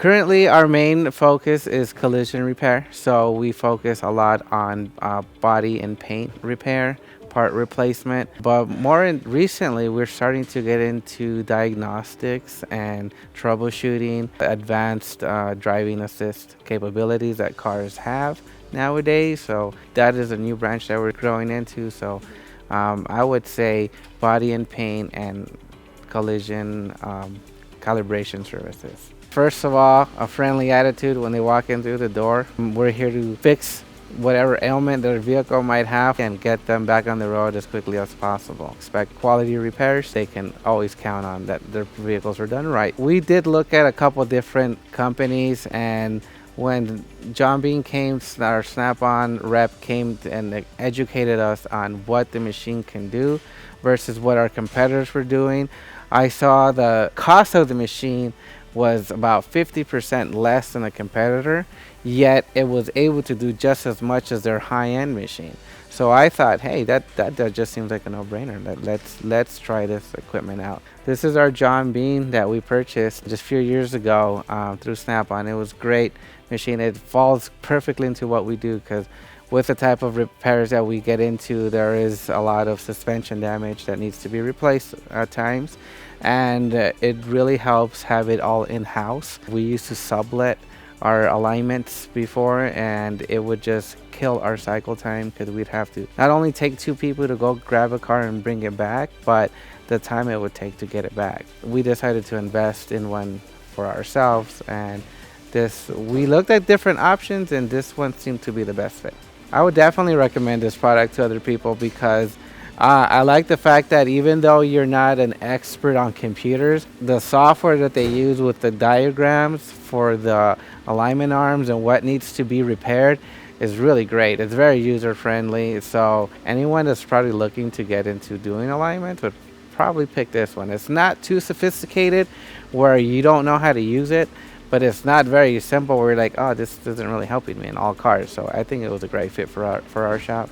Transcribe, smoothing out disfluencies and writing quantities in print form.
Currently, our main focus is collision repair. So we focus a lot on body and paint repair, part replacement. But recently, we're starting to get into diagnostics and troubleshooting, advanced driving assist capabilities that cars have nowadays. So that is a new branch that we're growing into. So I would say body and paint and collision calibration services. First of all, a friendly attitude when they walk in through the door. We're here to fix whatever ailment their vehicle might have and get them back on the road as quickly as possible. Expect quality repairs. They can always count on that their vehicles are done right. We did look at a couple different companies, and when John Bean came, our Snap-on rep came and educated us on what the machine can do versus what our competitors were doing. I saw the cost of the machine was about 50% less than a competitor, yet it was able to do just as much as their high-end machine. So I thought, hey, that just seems like a no-brainer. Let's try this equipment out. This is our John Bean that we purchased just a few years ago through Snap-on. It was a great machine. It falls perfectly into what we do because with the type of repairs that we get into, there is a lot of suspension damage that needs to be replaced at times. And it really helps have it all in-house. We used to sublet our alignments before, and it would just kill our cycle time because we'd have to not only take two people to go grab a car and bring it back, but the time it would take to get it back. We decided to invest in one for ourselves, and we looked at different options, and this one seemed to be the best fit. I would definitely recommend this product to other people because I like the fact that even though you're not an expert on computers, the software that they use with the diagrams for the alignment arms and what needs to be repaired is really great. It's very user friendly. So anyone that's probably looking to get into doing alignment would probably pick this one. It's not too sophisticated where you don't know how to use it, but it's not very simple where you're like, oh, this isn't really helping me in all cars. So I think it was a great fit for our shop.